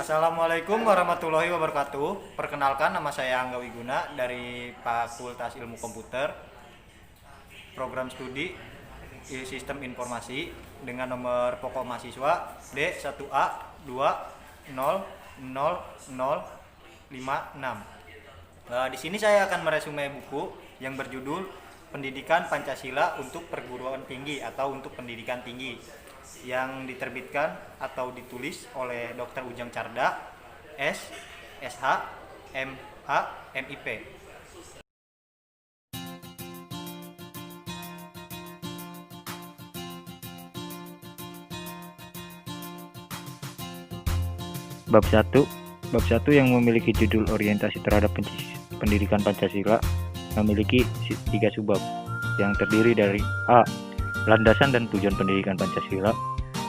Assalamualaikum warahmatullahi wabarakatuh. Perkenalkan, nama saya Angga Wiguna dari Fakultas Ilmu Komputer, Program Studi Sistem Informasi dengan nomor pokok mahasiswa D1A200056. Di sini saya akan meresume buku yang berjudul Pendidikan Pancasila untuk Perguruan Tinggi atau untuk Pendidikan Tinggi, yang diterbitkan atau ditulis oleh Dr. Ujang Carda, SH, MA, MIP. Bab 1 yang memiliki judul Orientasi terhadap Pendidikan Pancasila memiliki 3 subbab yang terdiri dari A. Landasan dan tujuan pendidikan Pancasila.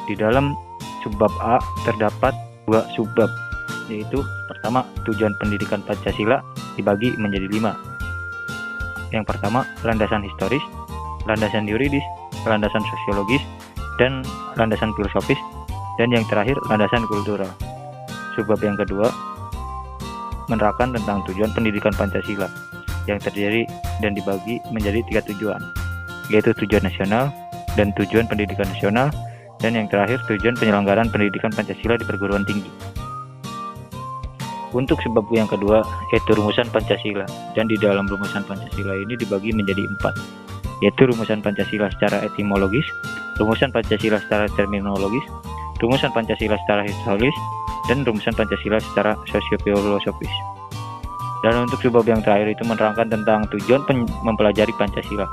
Di dalam subbab A terdapat 2 subbab, yaitu pertama, tujuan pendidikan Pancasila dibagi menjadi 5. Yang pertama, landasan historis, landasan yuridis, landasan sosiologis, dan landasan filosofis, dan yang terakhir landasan kultural. Subbab yang kedua menerangkan tentang tujuan pendidikan Pancasila yang terdiri dan dibagi menjadi 3 tujuan, yaitu tujuan nasional dan tujuan pendidikan nasional, dan yang terakhir tujuan penyelenggaraan pendidikan Pancasila di perguruan tinggi. Untuk sebab yang kedua yaitu rumusan Pancasila, dan di dalam rumusan Pancasila ini dibagi menjadi 4, yaitu rumusan Pancasila secara etimologis, rumusan Pancasila secara terminologis, rumusan Pancasila secara historis, dan rumusan Pancasila secara sosiofilosofis. Dan untuk sebab yang terakhir itu menerangkan tentang tujuan mempelajari Pancasila.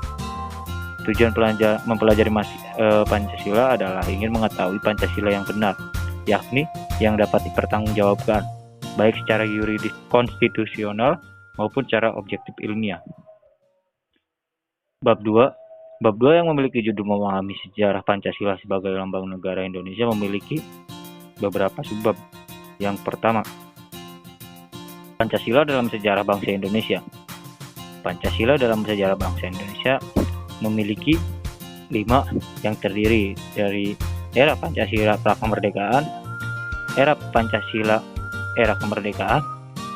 Tujuan mempelajari Pancasila adalah ingin mengetahui Pancasila yang benar, yakni yang dapat dipertanggungjawabkan, baik secara yuridis konstitusional maupun secara objektif ilmiah. Bab 2 yang memiliki judul Memahami Sejarah Pancasila sebagai Lambang Negara Indonesia memiliki beberapa subbab. Yang pertama, Pancasila dalam sejarah bangsa Indonesia. Pancasila dalam sejarah bangsa Indonesia memiliki 5 yang terdiri dari era Pancasila prakemerdekaan, era Pancasila era kemerdekaan,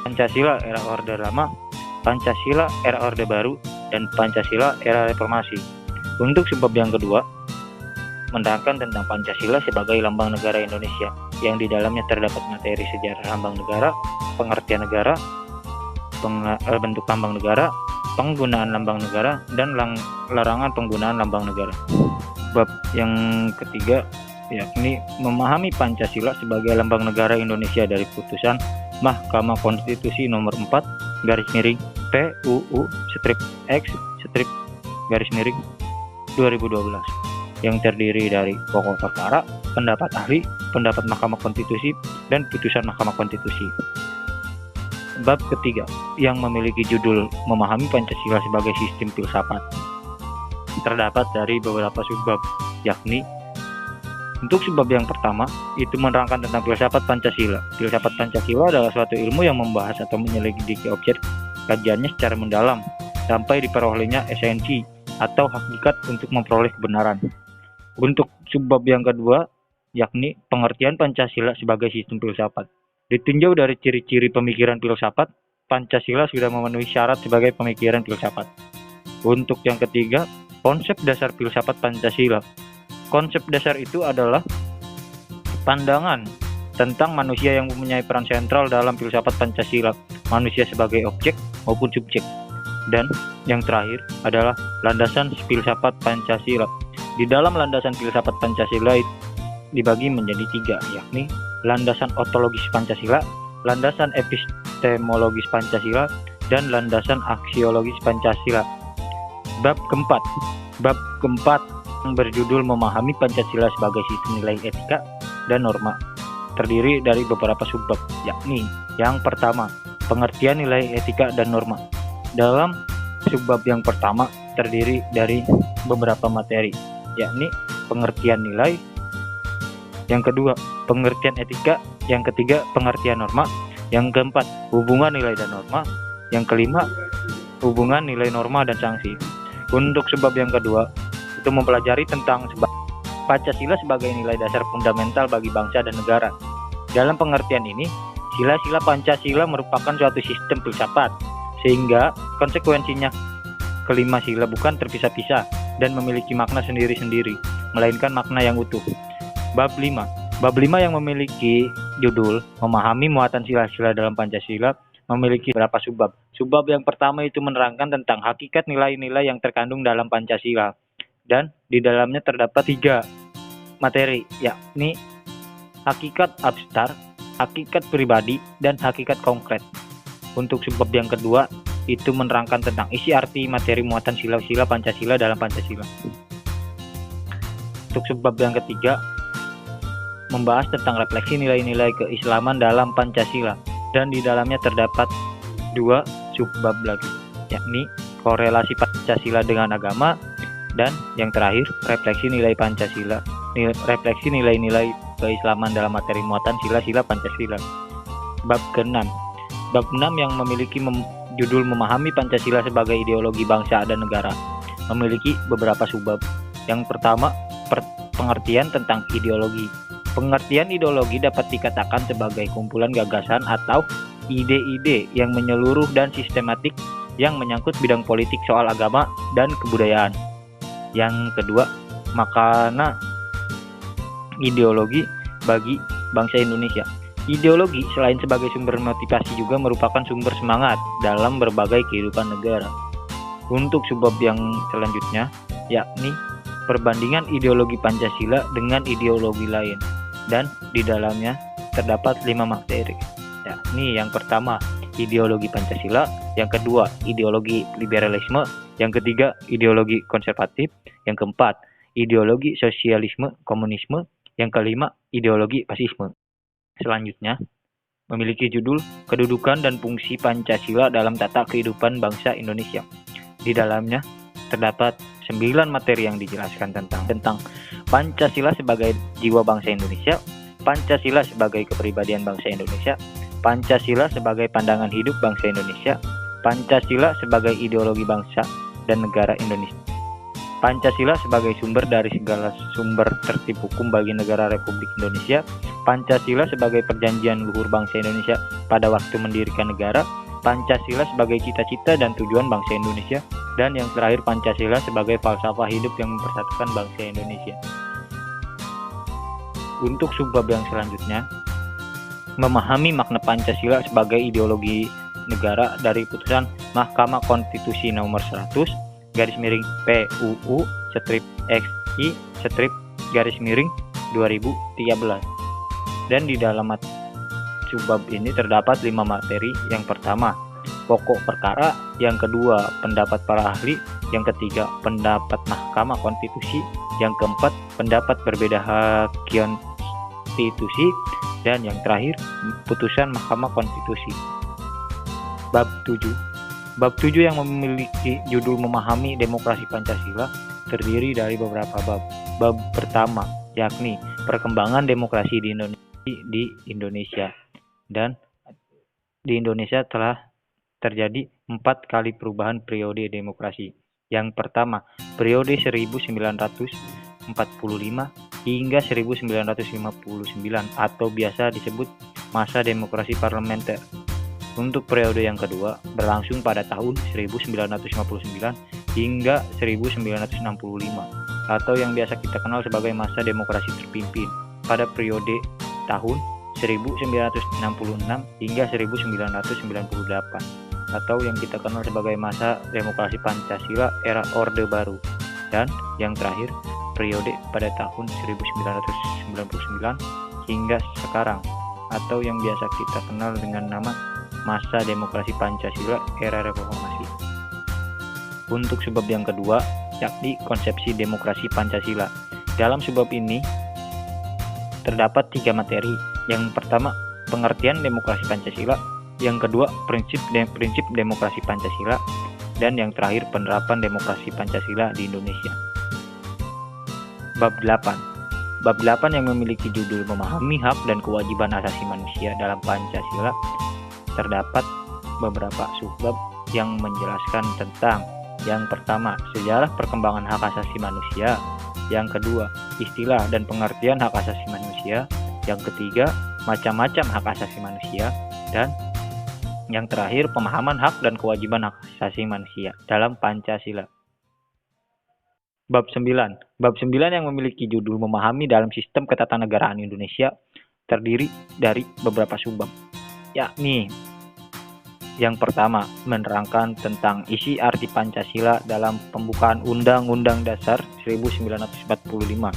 Pancasila era Orde Lama, Pancasila era Orde Baru, dan Pancasila era Reformasi. Untuk sebab yang kedua menerangkan tentang Pancasila sebagai lambang negara Indonesia, yang di dalamnya terdapat materi sejarah lambang negara, pengertian negara, bentuk lambang negara, penggunaan lambang negara, dan larangan penggunaan lambang negara. Bab yang ketiga yakni memahami Pancasila sebagai lambang negara Indonesia dari putusan Mahkamah Konstitusi nomor 4 /PUU/X/2012 yang terdiri dari pokok perkara, pendapat ahli, pendapat Mahkamah Konstitusi, dan putusan Mahkamah Konstitusi. Bab ketiga yang memiliki judul Memahami Pancasila sebagai Sistem Filsafat terdapat dari beberapa subbab, yakni untuk sebab yang pertama itu menerangkan tentang filsafat Pancasila. Filsafat Pancasila adalah suatu ilmu yang membahas atau menyelidiki objek kajiannya secara mendalam sampai diperolehnya esensi atau hakikat untuk memperoleh kebenaran. Untuk subbab yang kedua yakni pengertian Pancasila sebagai sistem filsafat. Ditinjau dari ciri-ciri pemikiran filsafat, Pancasila sudah memenuhi syarat sebagai pemikiran filsafat. Untuk yang ketiga, konsep dasar filsafat Pancasila. Konsep dasar itu adalah pandangan tentang manusia yang mempunyai peran sentral dalam filsafat Pancasila, manusia sebagai objek maupun subjek. Dan yang terakhir adalah landasan filsafat Pancasila. Di dalam landasan filsafat Pancasila dibagi menjadi 3, yakni landasan ontologis Pancasila, landasan epistemologis Pancasila, dan landasan aksiologis Pancasila. Bab keempat yang berjudul Memahami Pancasila sebagai Sistem Nilai Etika dan Norma terdiri dari beberapa subbab, yakni yang pertama, pengertian nilai etika dan norma. Dalam subbab yang pertama terdiri dari beberapa materi, yakni pengertian nilai, yang kedua pengertian etika, yang ketiga pengertian norma, yang keempat hubungan nilai dan norma, yang kelima hubungan nilai norma dan sanksi. Untuk sebab yang kedua itu mempelajari tentang Pancasila sebagai nilai dasar fundamental bagi bangsa dan negara. Dalam pengertian ini, sila-sila Pancasila merupakan suatu sistem filsafat, sehingga konsekuensinya kelima sila bukan terpisah-pisah dan memiliki makna sendiri-sendiri, melainkan makna yang utuh. Bab 5. Bab 5 yang memiliki judul Memahami Muatan Sila-sila dalam Pancasila memiliki beberapa subbab. Subbab yang pertama itu menerangkan tentang hakikat nilai-nilai yang terkandung dalam Pancasila. Dan di dalamnya terdapat 3 materi, yakni hakikat abstrak, hakikat pribadi, dan hakikat konkret. Untuk subbab yang kedua itu menerangkan tentang isi arti materi muatan sila-sila Pancasila dalam Pancasila. Untuk subbab yang ketiga membahas tentang refleksi nilai-nilai keislaman dalam Pancasila, dan di dalamnya terdapat 2 subbab lagi, yakni korelasi Pancasila dengan agama, dan yang terakhir refleksi nilai Pancasila, refleksi nilai-nilai keislaman dalam materi muatan sila-sila Pancasila. Bab ke-6. Bab 6 yang memiliki judul Memahami Pancasila sebagai ideologi bangsa dan negara memiliki beberapa subbab. Yang pertama, pengertian tentang ideologi. Pengertian ideologi dapat dikatakan sebagai kumpulan gagasan atau ide-ide yang menyeluruh dan sistematik yang menyangkut bidang politik, soal agama, dan kebudayaan. Yang kedua, makna ideologi bagi bangsa Indonesia. Ideologi selain sebagai sumber motivasi juga merupakan sumber semangat dalam berbagai kehidupan negara. Untuk subbab yang selanjutnya, yakni perbandingan ideologi Pancasila dengan ideologi lain, dan di dalamnya terdapat 5 materi, yakni yang pertama ideologi Pancasila, yang kedua ideologi liberalisme, yang ketiga ideologi konservatif, yang keempat ideologi sosialisme komunisme, yang kelima ideologi fasisme. Selanjutnya memiliki judul Kedudukan dan Fungsi Pancasila dalam Tata Kehidupan Bangsa Indonesia. Di dalamnya terdapat 9 materi yang dijelaskan tentang Pancasila sebagai jiwa bangsa Indonesia, Pancasila sebagai kepribadian bangsa Indonesia, Pancasila sebagai pandangan hidup bangsa Indonesia, Pancasila sebagai ideologi bangsa dan negara Indonesia, Pancasila sebagai sumber dari segala sumber tertib hukum bagi negara Republik Indonesia, Pancasila sebagai perjanjian luhur bangsa Indonesia pada waktu mendirikan negara, Pancasila sebagai cita-cita dan tujuan bangsa Indonesia, dan yang terakhir Pancasila sebagai falsafah hidup yang mempersatukan bangsa Indonesia. Untuk subbab yang selanjutnya, memahami makna Pancasila sebagai ideologi negara dari putusan Mahkamah Konstitusi nomor 100 garis miring PUU strip XI strip garis miring 2013. Dan di dalam subbab ini terdapat 5 materi. Yang pertama, pokok perkara, yang kedua, pendapat para ahli, yang ketiga, pendapat Mahkamah Konstitusi, yang keempat, pendapat berbeda hak konstitusi, dan yang terakhir, putusan Mahkamah Konstitusi. Bab 7. Bab 7 yang memiliki judul Memahami Demokrasi Pancasila terdiri dari beberapa bab. Bab pertama yakni perkembangan demokrasi di Indonesia. Dan di Indonesia telah terjadi 4 kali perubahan periode demokrasi. Yang pertama, periode 1945 hingga 1959 atau biasa disebut masa demokrasi parlementer. Untuk periode yang kedua berlangsung pada tahun 1959 hingga 1965 atau yang biasa kita kenal sebagai masa demokrasi terpimpin pada periode tahun 1966 hingga 1998 atau yang kita kenal sebagai masa demokrasi Pancasila era Orde Baru, dan yang terakhir periode pada tahun 1999 hingga sekarang atau yang biasa kita kenal dengan nama masa demokrasi Pancasila era reformasi. Untuk sebab yang kedua yakni konsepsi demokrasi Pancasila. Dalam sebab ini terdapat 3 materi. Yang pertama, pengertian demokrasi Pancasila, yang kedua, prinsip demokrasi Pancasila, dan yang terakhir penerapan demokrasi Pancasila di Indonesia. Bab 8. Bab 8 yang memiliki judul Memahami Hak dan Kewajiban Asasi Manusia dalam Pancasila, terdapat beberapa subbab yang menjelaskan tentang: yang pertama, sejarah perkembangan hak asasi manusia; yang kedua, istilah dan pengertian hak asasi manusia; yang ketiga, macam-macam hak asasi manusia; dan yang terakhir, pemahaman hak dan kewajiban hak asasi manusia dalam Pancasila. Bab 9. Bab 9 yang memiliki judul Memahami dalam Sistem Ketatanegaraan Indonesia terdiri dari beberapa subbab, yakni: yang pertama, menerangkan tentang isi arti Pancasila dalam pembukaan Undang-Undang Dasar 1945.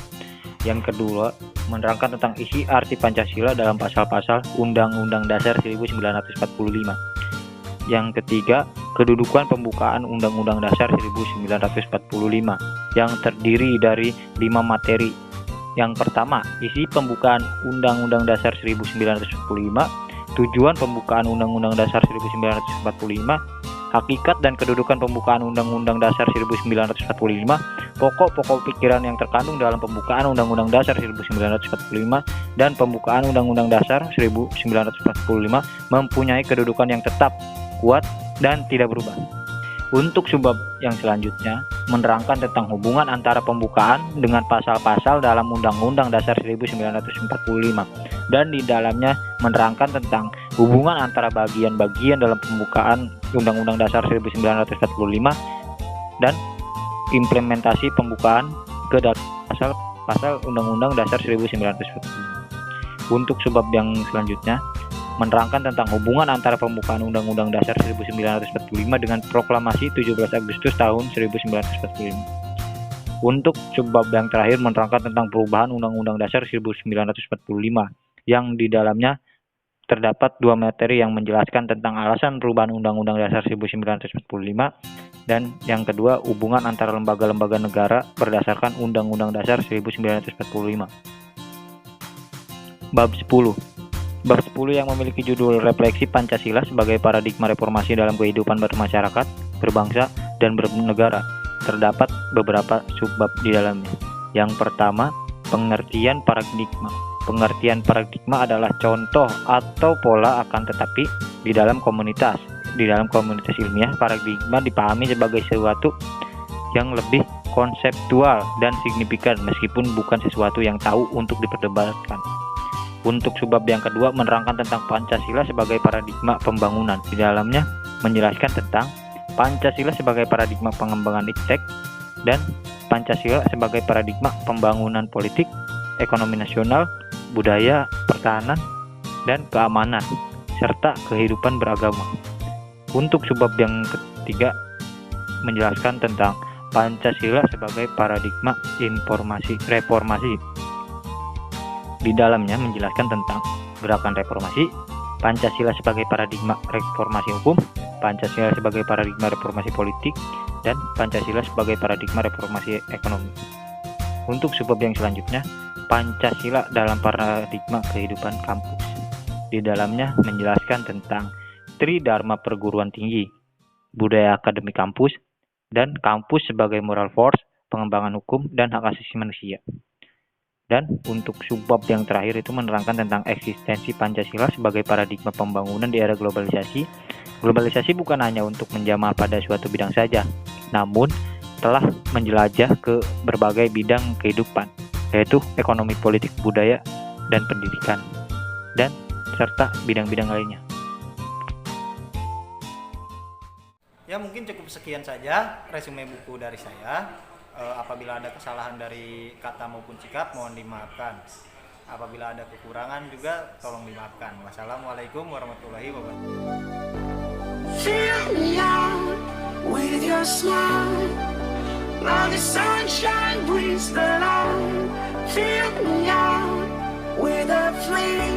Yang kedua, menerangkan tentang isi arti Pancasila dalam pasal-pasal Undang-Undang Dasar 1945. Yang ketiga, kedudukan pembukaan Undang-Undang Dasar 1945 yang terdiri dari 5 materi. Yang pertama, isi pembukaan Undang-Undang Dasar 1945, tujuan pembukaan Undang-Undang Dasar 1945, hakikat dan kedudukan pembukaan Undang-Undang Dasar 1945, pokok-pokok pikiran yang terkandung dalam pembukaan Undang-Undang Dasar 1945, dan pembukaan Undang-Undang Dasar 1945 mempunyai kedudukan yang tetap, kuat, dan tidak berubah. Untuk subbab yang selanjutnya, menerangkan tentang hubungan antara pembukaan dengan pasal-pasal dalam Undang-Undang Dasar 1945, dan di dalamnya menerangkan tentang hubungan antara bagian-bagian dalam pembukaan Undang-Undang Dasar 1945 dan implementasi pembukaan ke dalam pasal-pasal Undang-Undang Dasar 1945. Untuk subbab yang selanjutnya, menerangkan tentang hubungan antara pembukaan Undang-Undang Dasar 1945 dengan Proklamasi 17 Agustus tahun 1945. Untuk subbab yang terakhir, menerangkan tentang perubahan Undang-Undang Dasar 1945, yang di dalamnya terdapat 2 materi yang menjelaskan tentang alasan perubahan Undang-Undang Dasar 1945, dan yang kedua, hubungan antara lembaga-lembaga negara berdasarkan Undang-Undang Dasar 1945. Bab 10. Bab 10 yang memiliki judul Refleksi Pancasila sebagai Paradigma Reformasi dalam Kehidupan Bermasyarakat, Berbangsa, dan Bernegara. Terdapat beberapa subbab di dalamnya. Yang pertama, pengertian paradigma. Pengertian paradigma adalah contoh atau pola akan tetapi di dalam komunitas. Di dalam komunitas ilmiah, paradigma dipahami sebagai sesuatu yang lebih konseptual dan signifikan meskipun bukan sesuatu yang tahu untuk diperdebatkan. Untuk subbab yang kedua, menerangkan tentang Pancasila sebagai paradigma pembangunan. Di dalamnya menjelaskan tentang Pancasila sebagai paradigma pengembangan iptek dan Pancasila sebagai paradigma pembangunan politik, ekonomi nasional, budaya, pertahanan, dan keamanan, serta kehidupan beragama. Untuk subbab yang ketiga, menjelaskan tentang Pancasila sebagai paradigma reformasi. Di dalamnya menjelaskan tentang gerakan reformasi, Pancasila sebagai paradigma reformasi hukum, Pancasila sebagai paradigma reformasi politik, dan Pancasila sebagai paradigma reformasi ekonomi. Untuk subbab yang selanjutnya, Pancasila dalam paradigma kehidupan kampus. Di dalamnya menjelaskan tentang Tridharma perguruan tinggi, budaya akademik kampus, dan kampus sebagai moral force, pengembangan hukum, dan hak asasi manusia. Dan untuk subbab yang terakhir itu menerangkan tentang eksistensi Pancasila sebagai paradigma pembangunan di era globalisasi. Globalisasi bukan hanya untuk menjamah pada suatu bidang saja, namun telah menjelajah ke berbagai bidang kehidupan, yaitu ekonomi, politik, budaya, dan pendidikan, dan serta bidang-bidang lainnya. Ya, mungkin cukup sekian saja resume buku dari saya. Apabila ada kesalahan dari kata maupun sikap, mohon dimaafkan. Apabila ada kekurangan juga tolong dimaafkan. Wassalamualaikum warahmatullahi wabarakatuh. Fill me out with your smile. Now the sunshine brings the light. Fill me out with a flame.